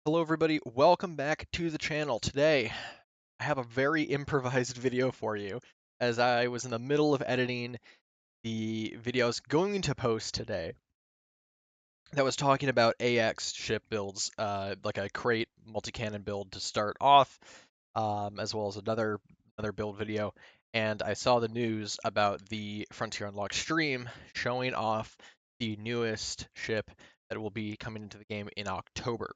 Hello everybody, welcome back to the channel. Today, I have a very improvised video for you as I was in the middle of editing the video I was going to post today that was talking about AX ship builds, like a crate multi-cannon build to start off, as well as another build video. And I saw the news about the Frontier Unlocked stream showing off the newest ship that will be coming into the game in October.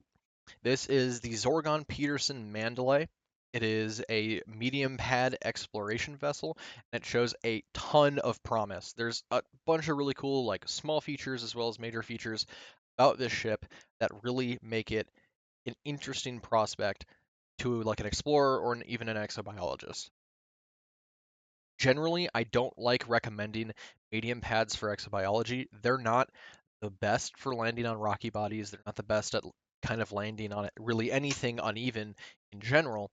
This is the Zorgon Peterson Mandalay. It is a medium pad exploration vessel, and it shows a ton of promise. There's a bunch of really cool, like small features as well as major features about this ship that really make it an interesting prospect to like an explorer or even an exobiologist. Generally, I don't like recommending medium pads for exobiology. They're not the best for landing on rocky bodies. They're not the best at kind of landing on really anything uneven in general.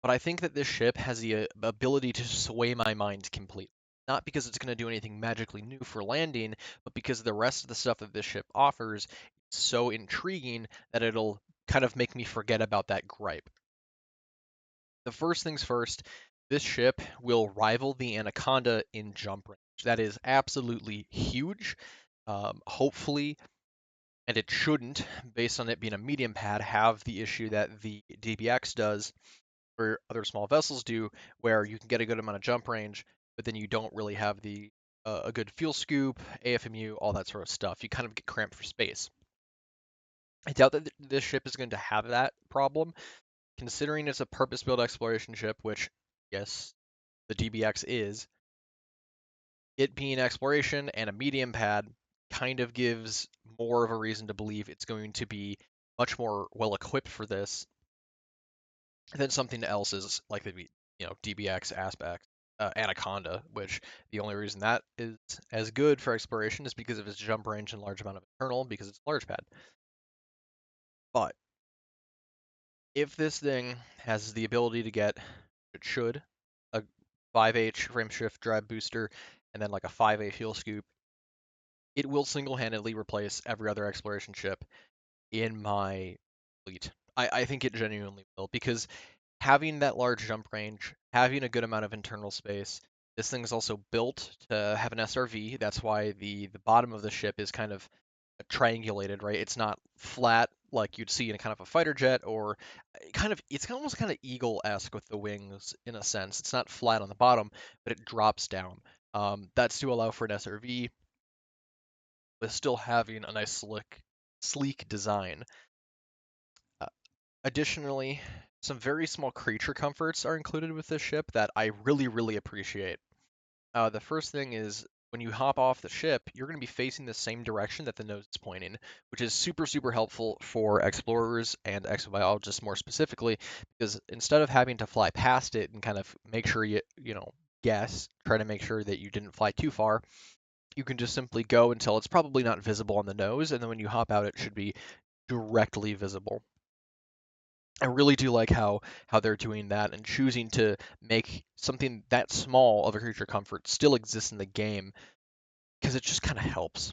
But I think that this ship has the ability to sway my mind completely. Not because it's going to do anything magically new for landing, but because the rest of the stuff that this ship offers is so intriguing that it'll kind of make me forget about that gripe. The first things first, this ship will rival the Anaconda in jump range. That is absolutely huge. Hopefully, and it shouldn't, based on it being a medium pad, have the issue that the DBX does, or other small vessels do, where you can get a good amount of jump range, but then you don't really have the a good fuel scoop, AFMU, all that sort of stuff. You kind of get cramped for space. I doubt that this ship is going to have that problem, considering it's a purpose-built exploration ship, which, yes, the DBX is. It being exploration and a medium pad kind of gives more of a reason to believe it's going to be much more well equipped for this than something else is like the DBX aspect, Anaconda, which the only reason that is as good for exploration is because of its jump range and large amount of internal because it's a large pad. But if this thing has the ability to get, it should, a 5H frame shift drive booster and then like a 5A fuel scoop, it will single-handedly replace every other exploration ship in my fleet. I think it genuinely will because having that large jump range, having a good amount of internal space, this thing is also built to have an SRV. That's why the bottom of the ship is kind of triangulated, right? It's not flat like you'd see in a kind of a fighter jet, or it's almost kind of eagle-esque with the wings in a sense. It's not flat on the bottom, but it drops down. That's to allow for an SRV, but still having a nice sleek design. Uh, Additionally, some very small creature comforts are included with this ship that I really appreciate. The first thing is when you hop off the ship, you're going to be facing the same direction that the nose is pointing, which is super helpful for explorers and exobiologists more specifically, because instead of having to fly past it and kind of make sure try to make sure that you didn't fly too far, you can just simply go until it's probably not visible on the nose, and then when you hop out, it should be directly visible. I really do like how they're doing that and choosing to make something that small of a creature comfort still exist in the game because it just kind of helps.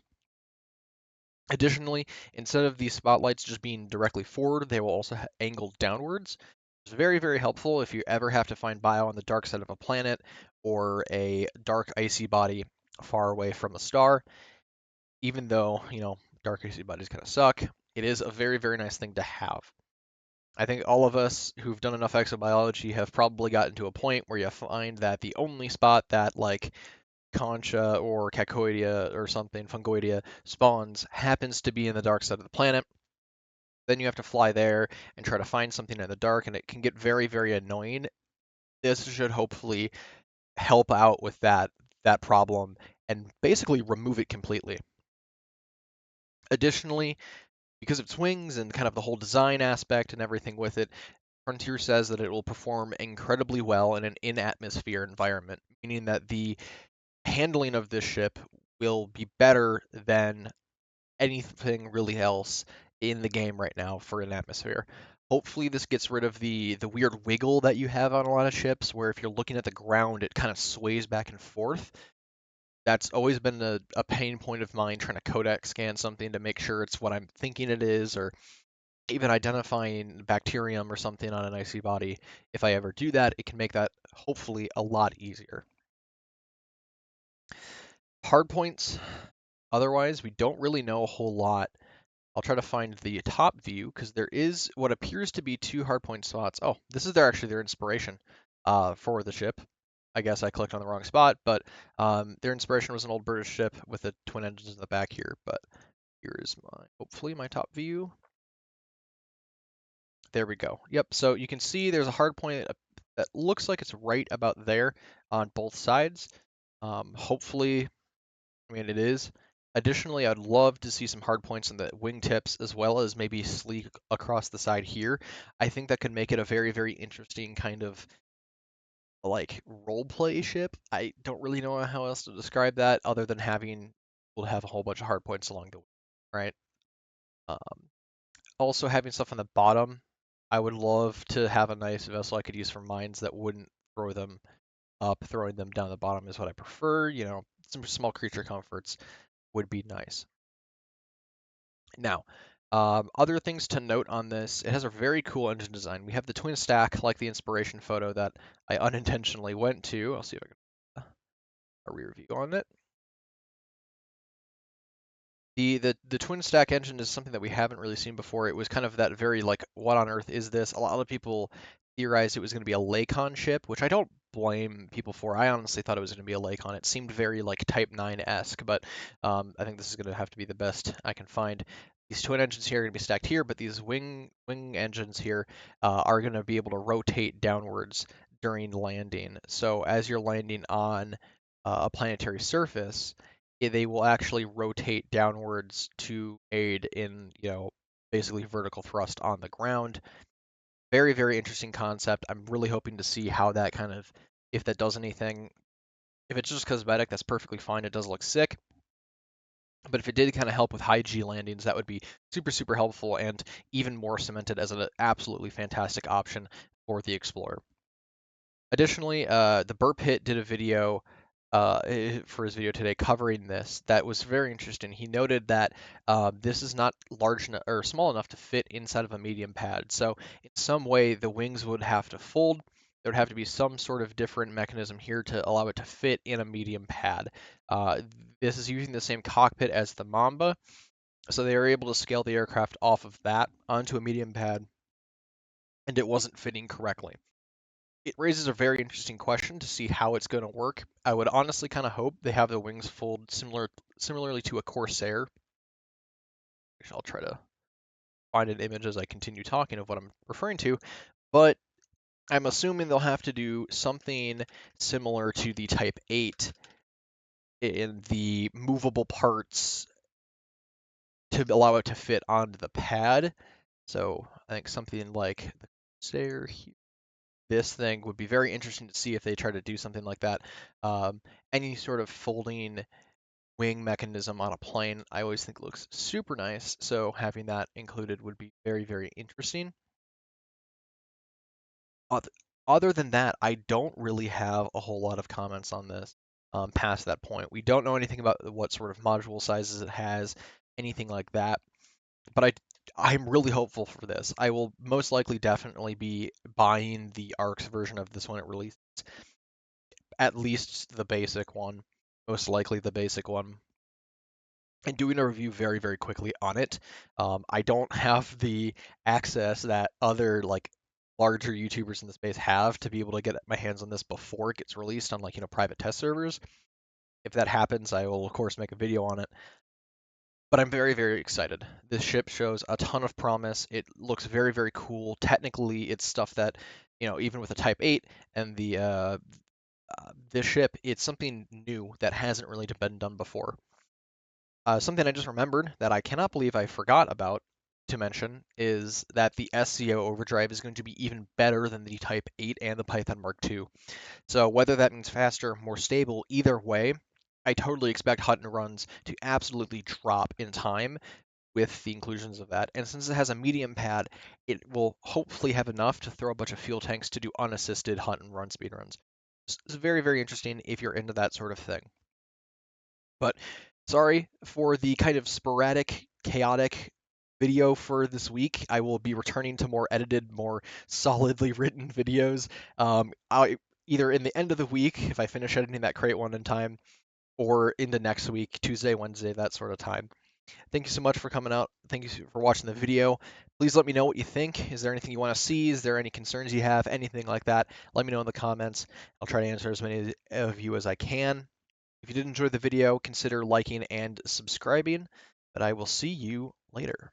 Additionally, instead of these spotlights just being directly forward, they will also angle downwards. It's very helpful if you ever have to find bio on the dark side of a planet or a dark icy body far away from a star. Even though, dark icy bodies kind of suck, it is a very nice thing to have. I think all of us who've done enough exobiology have probably gotten to a point where you find that the only spot that like Concha or Cacoidea or something, Fungoidea, spawns happens to be in the dark side of the planet. Then you have to fly there and try to find something in the dark, and it can get very annoying. This should hopefully help out with that problem and basically remove it completely. Additionally, because of its wings and kind of the whole design aspect and everything with it, Frontier says that it will perform incredibly well in an in-atmosphere environment, meaning that the handling of this ship will be better than anything really else in the game right now for an atmosphere. Hopefully this gets rid of the weird wiggle that you have on a lot of ships, where if you're looking at the ground, it kind of sways back and forth. That's always been a pain point of mine trying to Kodak scan something to make sure it's what I'm thinking it is, or even identifying bacterium or something on an icy body. If I ever do that, it can make that hopefully a lot easier. Hard points, otherwise, we don't really know a whole lot. I'll try to find the top view because there is what appears to be two hardpoint spots. Oh, this is actually their inspiration for the ship. I guess I clicked on the wrong spot, but their inspiration was an old British ship with the twin engines in the back here. But here is hopefully my top view. There we go. Yep, so you can see there's a hardpoint that looks like it's right about there on both sides. Hopefully, I mean, it is. Additionally, I'd love to see some hard points in the wingtips as well as maybe sleek across the side here. I think that could make it a very, very interesting kind of like role play ship. I don't really know how else to describe that other than having we'll have a whole bunch of hard points along the way, right? Um, Also having stuff on the bottom. I would love to have a nice vessel I could use for mines that wouldn't throw them up. Throwing them down the bottom is what I prefer. You know, some small creature comforts would be nice. Now, other things to note on this, it has a very cool engine design. We have the twin stack, like the inspiration photo that I unintentionally went to. I'll see if I can a rear view on it. The twin stack engine is something that we haven't really seen before. It was kind of that very like, what on earth is this? A lot of people theorized it was going to be a Lakon ship, which I don't blame people for. I honestly thought it was going to be a Lakon. It seemed very like Type 9-esque, but I think this is going to have to be the best I can find. These twin engines here are going to be stacked here, but these wing engines here are going to be able to rotate downwards during landing. So as you're landing on a planetary surface, they will actually rotate downwards to aid in, basically vertical thrust on the ground. Very, very interesting concept. I'm really hoping to see how that kind of, if that does anything. If it's just cosmetic, that's perfectly fine. It does look sick. But if it did kind of help with high G landings, that would be super, super helpful and even more cemented as an absolutely fantastic option for the Explorer. Additionally, the Burp Hit did a video for his video today covering this that was very interesting. He noted that this is not large or small enough to fit inside of a medium pad. So in some way, the wings would have to fold. There would have to be some sort of different mechanism here to allow it to fit in a medium pad. Uh, this is using the same cockpit as the Mamba, so they were able to scale the aircraft off of that onto a medium pad, and it wasn't fitting correctly. It raises a very interesting question to see how it's going to work. I would honestly kind of hope they have the wings fold similarly to a Corsair. I'll try to find an image as I continue talking of what I'm referring to, but I'm assuming they'll have to do something similar to the Type 8 in the movable parts to allow it to fit onto the pad. So I think something like the Corsair here. This thing would be very interesting to see if they try to do something like that. Any sort of folding wing mechanism on a plane, I always think looks super nice. So having that included would be very, very interesting. Other than that, I don't really have a whole lot of comments on this past that point. We don't know anything about what sort of module sizes it has, anything like that. But I'm really hopeful for this. I will most likely definitely be buying the ARX version of this when it releases, at least the basic one, most likely the basic one, and doing a review very, very quickly on it. I don't have the access that other like larger YouTubers in the space have to be able to get my hands on this before it gets released on private test servers. If that happens, I will of course make a video on it. But I'm very, very excited. This ship shows a ton of promise. It looks very, very cool. Technically, it's stuff that, even with the Type 8 and this ship, it's something new that hasn't really been done before. Something I just remembered that I cannot believe I forgot about to mention is that the SCO overdrive is going to be even better than the Type 8 and the Python Mark II. So whether that means faster, more stable, either way, I totally expect hunt and runs to absolutely drop in time with the inclusions of that. And since it has a medium pad, it will hopefully have enough to throw a bunch of fuel tanks to do unassisted hunt and run speed runs. It's very, very interesting if you're into that sort of thing. But sorry for the kind of sporadic, chaotic video for this week. I will be returning to more edited, more solidly written videos. I either in the end of the week if I finish editing that crate one in time, or into next week, Tuesday, Wednesday, that sort of time. Thank you so much for coming out. Thank you for watching the video. Please let me know what you think. Is there anything you want to see? Is there any concerns you have? Anything like that? Let me know in the comments. I'll try to answer as many of you as I can. If you did enjoy the video, consider liking and subscribing, but I will see you later.